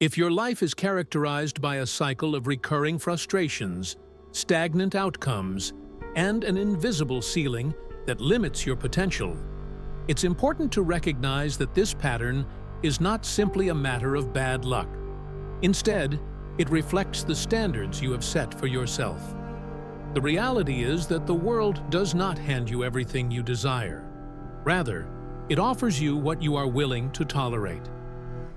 If your life is characterized by a cycle of recurring frustrations, stagnant outcomes, and an invisible ceiling that limits your potential, it's important to recognize that this pattern is not simply a matter of bad luck. Instead, it reflects the standards you have set for yourself. The reality is that the world does not hand you everything you desire. Rather, it offers you what you are willing to tolerate.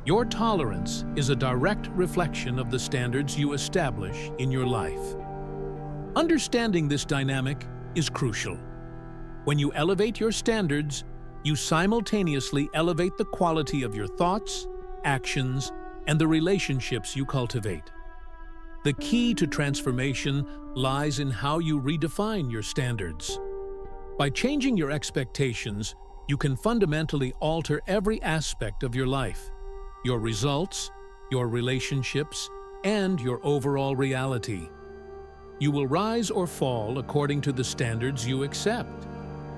Your tolerance is a direct reflection of the standards you establish in your life. Understanding this dynamic is crucial. When you elevate your standards, you simultaneously elevate the quality of your thoughts, actions, and the relationships you cultivate. The key to transformation lies in how you redefine your standards. By changing your expectations, you can fundamentally alter every aspect of your life: your results, your relationships, and your overall reality. You will rise or fall according to the standards you accept.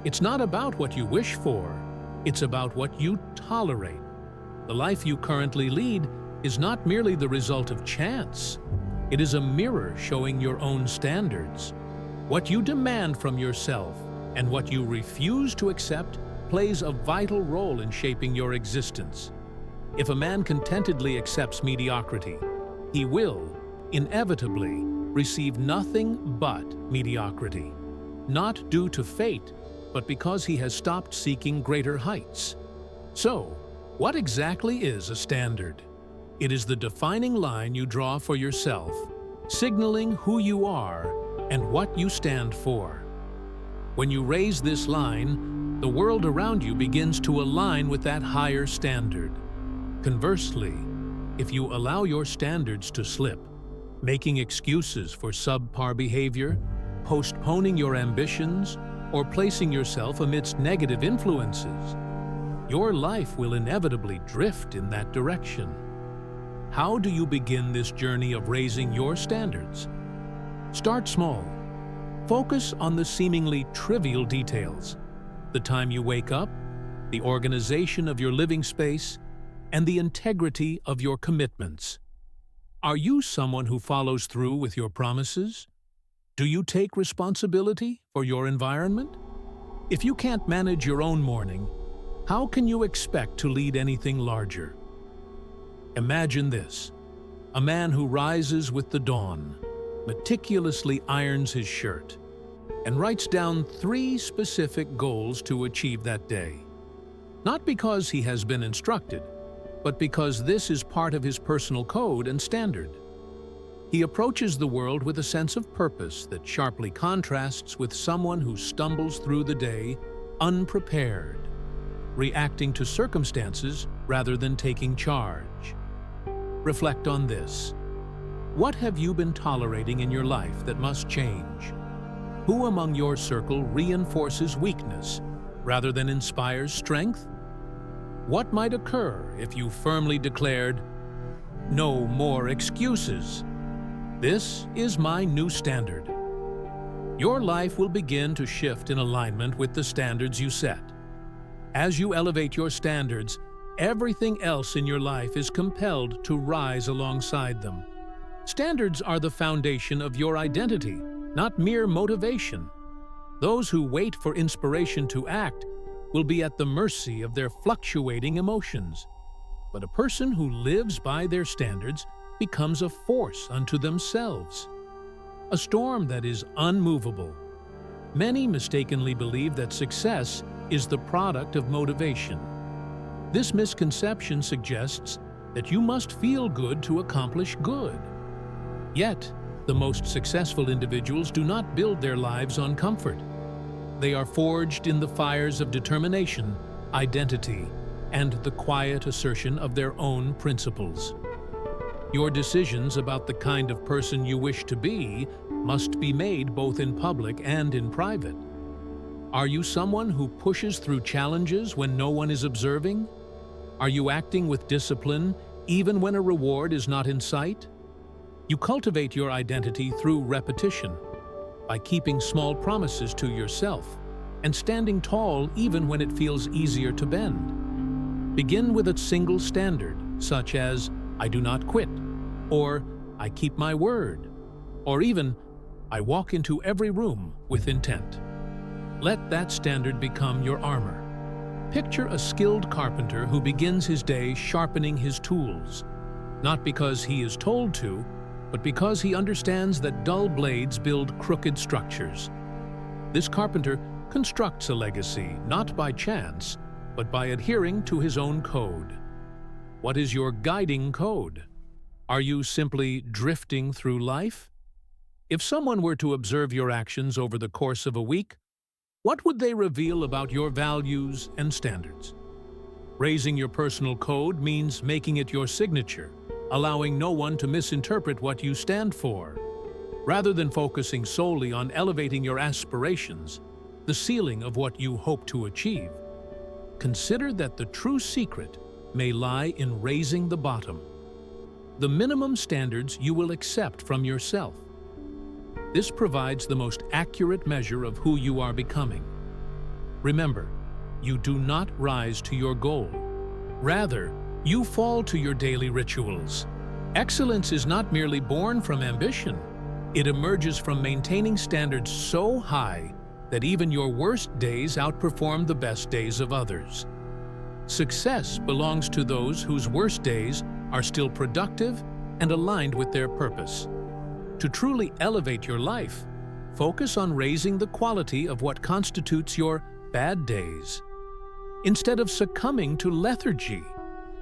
It's not about what you wish for, it's about what you tolerate. The life you currently lead is not merely the result of chance. It is a mirror showing your own standards. What you demand from yourself and what you refuse to accept plays a vital role in shaping your existence. If a man contentedly accepts mediocrity, he will, inevitably, receive nothing but mediocrity. Not due to fate, but because he has stopped seeking greater heights. So, what exactly is a standard? It is the defining line you draw for yourself, signaling who you are and what you stand for. When you raise this line, the world around you begins to align with that higher standard. Conversely, if you allow your standards to slip, making excuses for subpar behavior, postponing your ambitions, or placing yourself amidst negative influences, your life will inevitably drift in that direction. How do you begin this journey of raising your standards? Start small. Focus on the seemingly trivial details: the time you wake up, the organization of your living space, and the integrity of your commitments. Are you someone who follows through with your promises? Do you take responsibility for your environment? If you can't manage your own morning, how can you expect to lead anything larger? Imagine this: a man who rises with the dawn, meticulously irons his shirt, and writes down 3 specific goals to achieve that day. Not because he has been instructed, but because this is part of his personal code and standard. He approaches the world with a sense of purpose that sharply contrasts with someone who stumbles through the day unprepared, reacting to circumstances rather than taking charge. Reflect on this. What have you been tolerating in your life that must change? Who among your circle reinforces weakness rather than inspires strength? What might occur if you firmly declared, "No more excuses. This is my new standard"? Your life will begin to shift in alignment with the standards you set. As you elevate your standards, everything else in your life is compelled to rise alongside them. Standards are the foundation of your identity, not mere motivation. Those who wait for inspiration to act will be at the mercy of their fluctuating emotions. But a person who lives by their standards becomes a force unto themselves, a storm that is unmovable. Many mistakenly believe that success is the product of motivation. This misconception suggests that you must feel good to accomplish good. Yet, the most successful individuals do not build their lives on comfort. They are forged in the fires of determination, identity, and the quiet assertion of their own principles. Your decisions about the kind of person you wish to be must be made both in public and in private. Are you someone who pushes through challenges when no one is observing? Are you acting with discipline even when a reward is not in sight? You cultivate your identity through repetition, by keeping small promises to yourself and standing tall even when it feels easier to bend. Begin with a single standard, such as, I do not quit, or I keep my word, or even I walk into every room with intent. Let that standard become your armor. Picture a skilled carpenter who begins his day sharpening his tools, not because he is told to, but because he understands that dull blades build crooked structures. This carpenter constructs a legacy not by chance, but by adhering to his own code. What is your guiding code? Are you simply drifting through life? If someone were to observe your actions over the course of a week, what would they reveal about your values and standards? Raising your personal code means making it your signature, allowing no one to misinterpret what you stand for. Rather than focusing solely on elevating your aspirations, the ceiling of what you hope to achieve, consider that the true secret may lie in raising the bottom, the minimum standards you will accept from yourself. This provides the most accurate measure of who you are becoming. Remember, you do not rise to your goal. Rather, you fall to your daily rituals. Excellence is not merely born from ambition. It emerges from maintaining standards so high that even your worst days outperform the best days of others. Success belongs to those whose worst days are still productive and aligned with their purpose. To truly elevate your life, focus on raising the quality of what constitutes your bad days. Instead of succumbing to lethargy,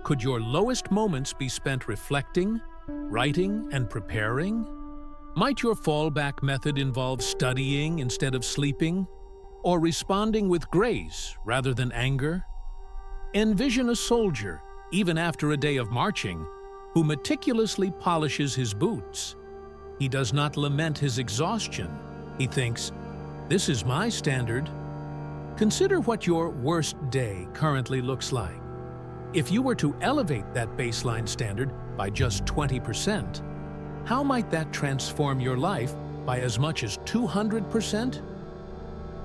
could your lowest moments be spent reflecting, writing, and preparing? Might your fallback method involve studying instead of sleeping, or responding with grace rather than anger? Envision a soldier, even after a day of marching, who meticulously polishes his boots. He does not lament his exhaustion. He thinks, "This is my standard." Consider what your worst day currently looks like. If you were to elevate that baseline standard by just 20%, how might that transform your life by as much as 200%?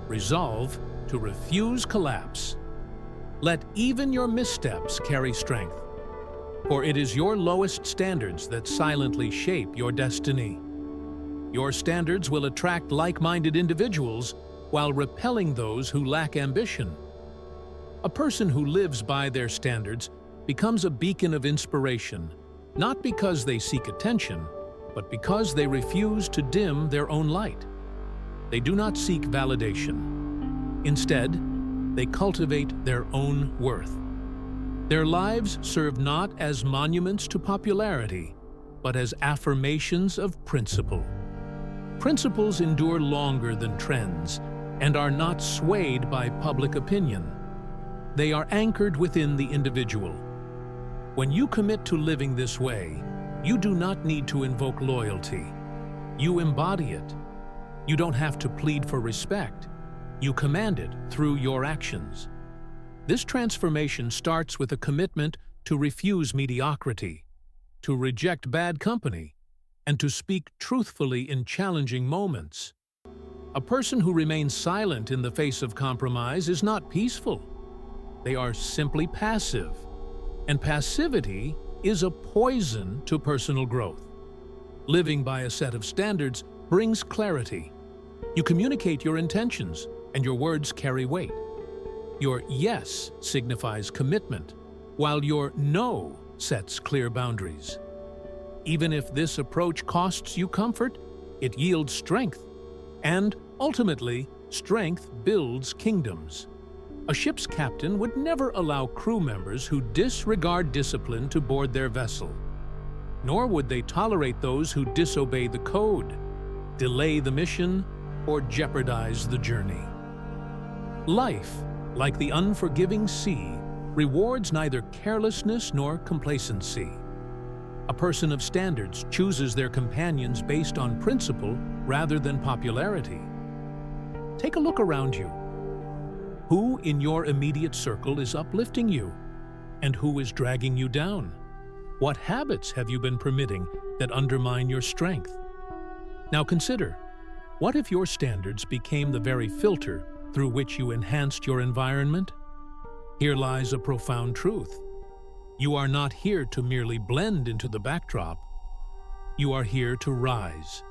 Resolve to refuse collapse. Let even your missteps carry strength, for it is your lowest standards that silently shape your destiny. Your standards will attract like-minded individuals while repelling those who lack ambition. A person who lives by their standards becomes a beacon of inspiration, not because they seek attention, but because they refuse to dim their own light. They do not seek validation. Instead, they cultivate their own worth. Their lives serve not as monuments to popularity, but as affirmations of principle. Principles endure longer than trends and are not swayed by public opinion. They are anchored within the individual. When you commit to living this way, you do not need to invoke loyalty. You embody it. You don't have to plead for respect. You command it through your actions. This transformation starts with a commitment to refuse mediocrity, to reject bad company, and to speak truthfully in challenging moments. A person who remains silent in the face of compromise is not peaceful. They are simply passive, and passivity is a poison to personal growth. Living by a set of standards brings clarity. You communicate your intentions, and your words carry weight. Your yes signifies commitment, while your no sets clear boundaries. Even if this approach costs you comfort, it yields strength, and ultimately, strength builds kingdoms. A ship's captain would never allow crew members who disregard discipline to board their vessel, nor would they tolerate those who disobey the code, delay the mission, or jeopardize the journey. Life, like the unforgiving sea, rewards neither carelessness nor complacency. A person of standards chooses their companions based on principle rather than popularity. Take a look around you. Who in your immediate circle is uplifting you, and who is dragging you down? What habits have you been permitting that undermine your strength? Now consider, what if your standards became the very filter through which you enhanced your environment? Here lies a profound truth. You are not here to merely blend into the backdrop. You are here to rise.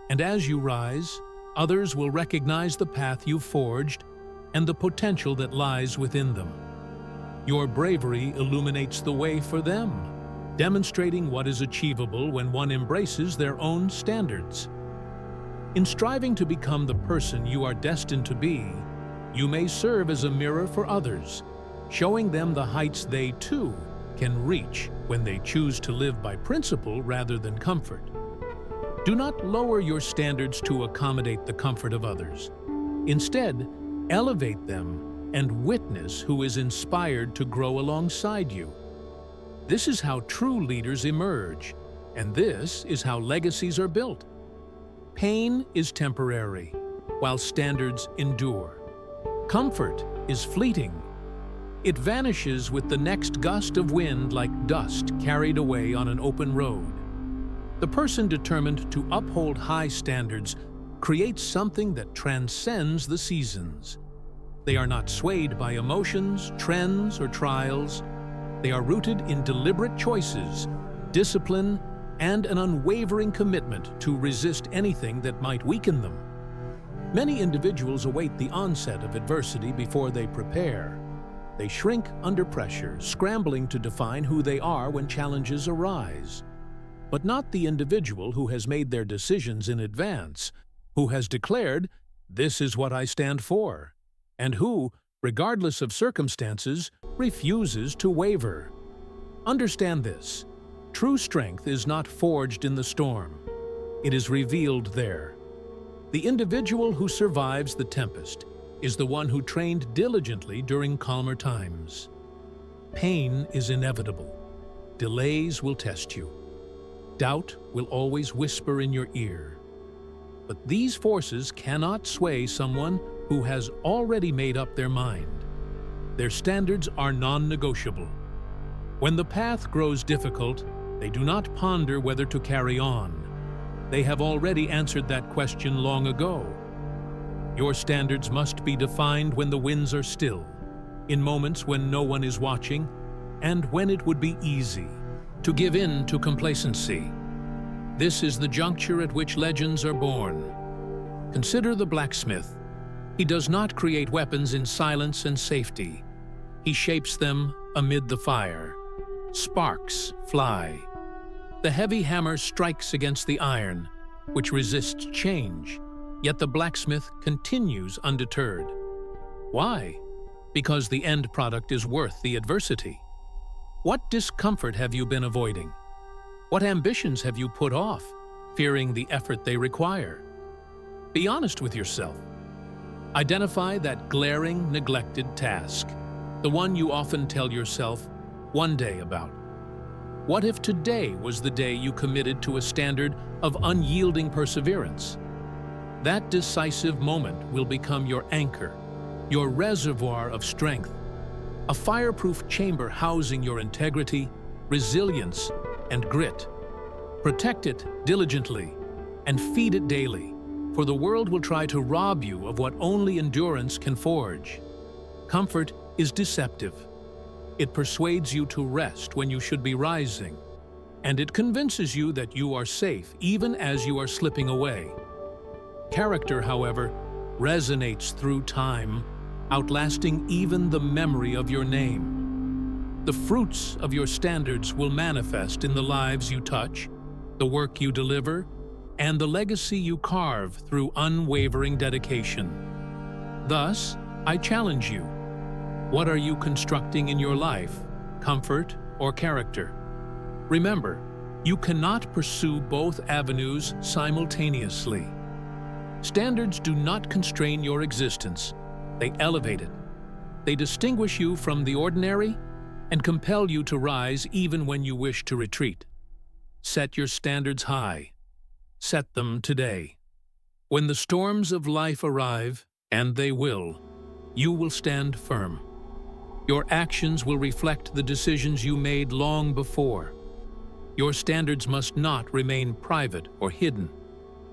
And as you rise, others will recognize the path you've forged and the potential that lies within them. Your bravery illuminates the way for them, demonstrating what is achievable when one embraces their own standards. In striving to become the person you are destined to be, you may serve as a mirror for others, showing them the heights they, too, can reach when they choose to live by principle rather than comfort. Do not lower your standards to accommodate the comfort of others. Instead, elevate them and witness who is inspired to grow alongside you. This is how true leaders emerge, and this is how legacies are built. Pain is temporary, while standards endure. Comfort is fleeting. It vanishes with the next gust of wind like dust carried away on an open road. The person determined to uphold high standards creates something that transcends the seasons. They are not swayed by emotions, trends, or trials. They are rooted in deliberate choices, discipline, and an unwavering commitment to resist anything that might weaken them. Many individuals await the onset of adversity before they prepare. They shrink under pressure, scrambling to define who they are when challenges arise. But not the individual who has made their decisions in advance, who has declared, "This is what I stand for," and who, regardless of circumstances, refuses to waver. Understand this: true strength is not forged in the storm. It is revealed there. The individual who survives the tempest is the one who trained diligently during calmer times. Pain is inevitable. Delays will test you. Doubt will always whisper in your ear. But these forces cannot sway someone who has already made up their mind. Their standards are non-negotiable. When the path grows difficult, they do not ponder whether to carry on. They have already answered that question long ago. Your standards must be defined when the winds are still, in moments when no one is watching, and when it would be easy to give in to complacency. This is the juncture at which legends are born. Consider the blacksmith. He does not create weapons in silence and safety. He shapes them amid the fire. Sparks fly. The heavy hammer strikes against the iron, which resists change, yet the blacksmith continues undeterred. Why? Because the end product is worth the adversity. What discomfort have you been avoiding? What ambitions have you put off, fearing the effort they require? Be honest with yourself. Identify that glaring, neglected task, the one you often tell yourself one day about. What if today was the day you committed to a standard of unyielding perseverance? That decisive moment will become your anchor, your reservoir of strength, a fireproof chamber housing your integrity, resilience, and grit. Protect it diligently and feed it daily, for the world will try to rob you of what only endurance can forge. Comfort is deceptive. It persuades you to rest when you should be rising, and it convinces you that you are safe even as you are slipping away. Character, however, resonates through time, outlasting even the memory of your name. The fruits of your standards will manifest in the lives you touch, the work you deliver, and the legacy you carve through unwavering dedication. Thus, I challenge you. What are you constructing in your life, comfort or character? Remember, you cannot pursue both avenues simultaneously. Standards do not constrain your existence. They elevate it. They distinguish you from the ordinary and compel you to rise even when you wish to retreat. Set your standards high. Set them today. When the storms of life arrive, and they will stand firm. Your actions will reflect the decisions you made long before. Your standards must not remain private or hidden.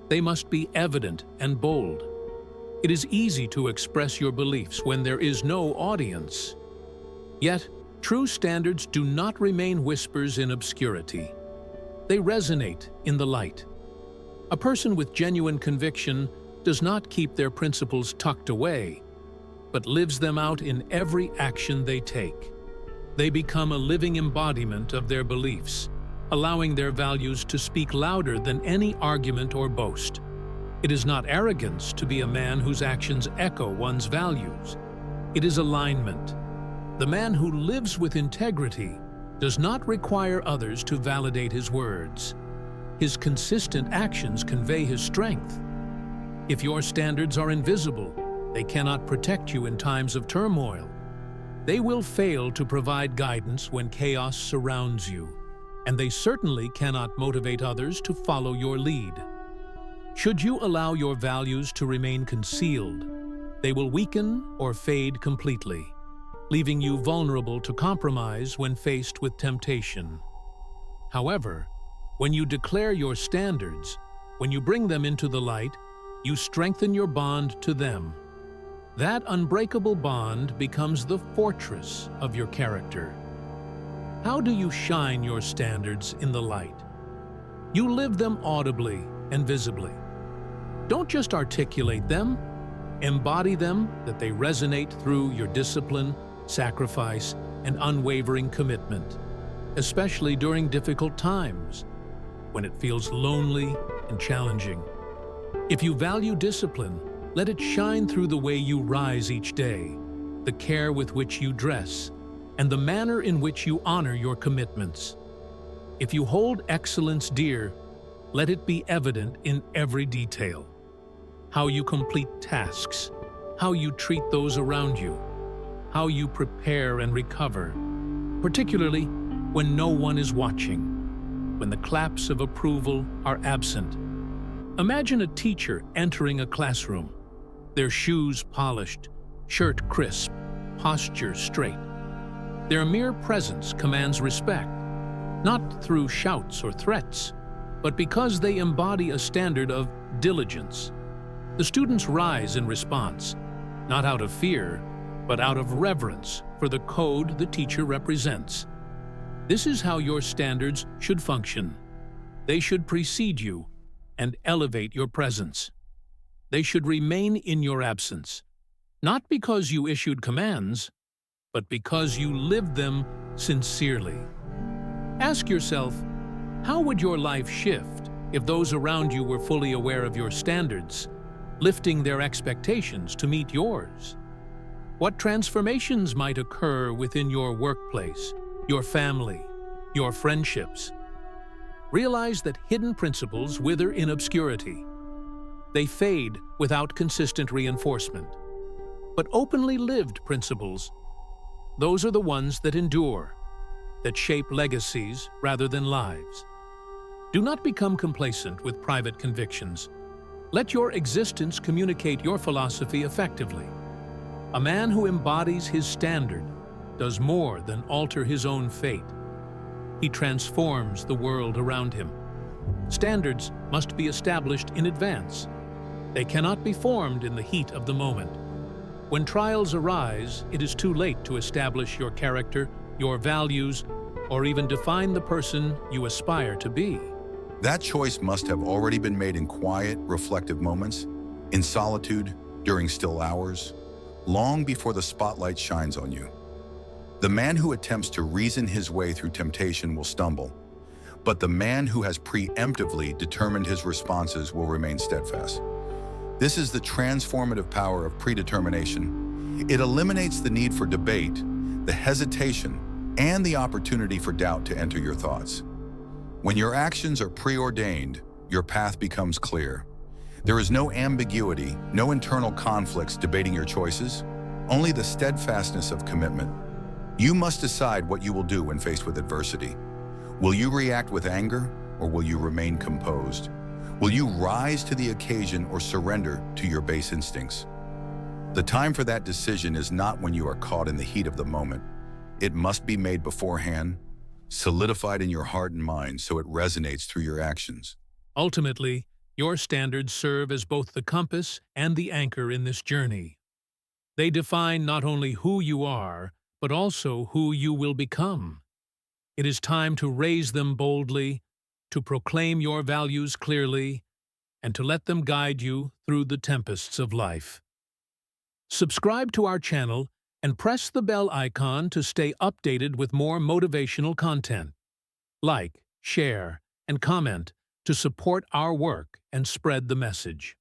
They must be evident and bold. It is easy to express your beliefs when there is no audience. Yet, True standards do not remain whispers in obscurity. They resonate in the light. A person with genuine conviction does not keep their principles tucked away, but lives them out in every action they take. They become a living embodiment of their beliefs, allowing their values to speak louder than any argument or boast. It is not arrogance to be a man whose actions echo one's values. It is alignment. The man who lives with integrity does not require others to validate his words. His consistent actions convey his strength. If your standards are invisible, they cannot protect you in times of turmoil. They will fail to provide guidance when chaos surrounds you, and they certainly cannot motivate others to follow your lead. Should you allow your values to remain concealed, they will weaken or fade completely, leaving you vulnerable to compromise when faced with temptation. However, when you declare your standards, when you bring them into the light, you strengthen your bond to them. That unbreakable bond becomes the fortress of your character. How do you shine your standards in the light? You live them audibly and visibly. Don't just articulate them, embody them that they resonate through your discipline, sacrifice, and unwavering commitment, especially during difficult times, when it feels lonely and challenging. If you value discipline, let it shine through the way you rise each day, the care with which you dress, and the manner in which you honor your commitments. If you hold excellence dear, let it be evident in every detail. How you complete tasks, how you treat those around you, how you prepare and recover, particularly when no one is watching, when the claps of approval are absent. Imagine a teacher entering a classroom, their shoes polished, shirt crisp, posture straight. Their mere presence commands respect, not through shouts or threats, but because they embody a standard of diligence. The students rise in response, not out of fear, but out of reverence for the code the teacher represents. This is how your standards should function. They should precede you and elevate your presence. They should remain in your absence, not because you issued commands, but because you lived them sincerely. Ask yourself, how would your life shift if those around you were fully aware of your standards, lifting their expectations to meet yours? What transformations might occur within your workplace, your family, your friendships? Realize that hidden principles wither in obscurity. They fade without consistent reinforcement. But openly lived principles, those are the ones that endure, that shape legacies rather than lives. Do not become complacent with private convictions. Let your existence communicate your philosophy effectively. A man who embodies his standard does more than alter his own fate. He transforms the world around him. Standards must be established in advance. They cannot be formed in the heat of the moment. When trials arise, it is too late to establish your character, your values, or even define the person you aspire to be. That choice must have already been made in quiet, reflective moments, in solitude, during still hours, long before the spotlight shines on you. The man who attempts to reason his way through temptation will stumble, but the man who has preemptively determined his responses will remain steadfast. This is the transformative power of predetermination. It eliminates the need for debate, the hesitation, and the opportunity for doubt to enter your thoughts. When your actions are preordained, your path becomes clear. There is no ambiguity, no internal conflicts debating your choices, only the steadfastness of commitment. You must decide what you will do when faced with adversity. Will you react with anger, or will you remain composed? Will you rise to the occasion or surrender to your base instincts? The time for that decision is not when you are caught in the heat of the moment. It must be made beforehand, solidified in your heart and mind so it resonates through your actions. Ultimately, your standards serve as both the compass and the anchor in this journey. They define not only who you are, but also who you will become. It is time to raise them boldly, to proclaim your values clearly, and to let them guide you through the tempests of life. Subscribe to our channel and press the bell icon to stay updated with more motivational content. Like, share, and comment to support our work and spread the message.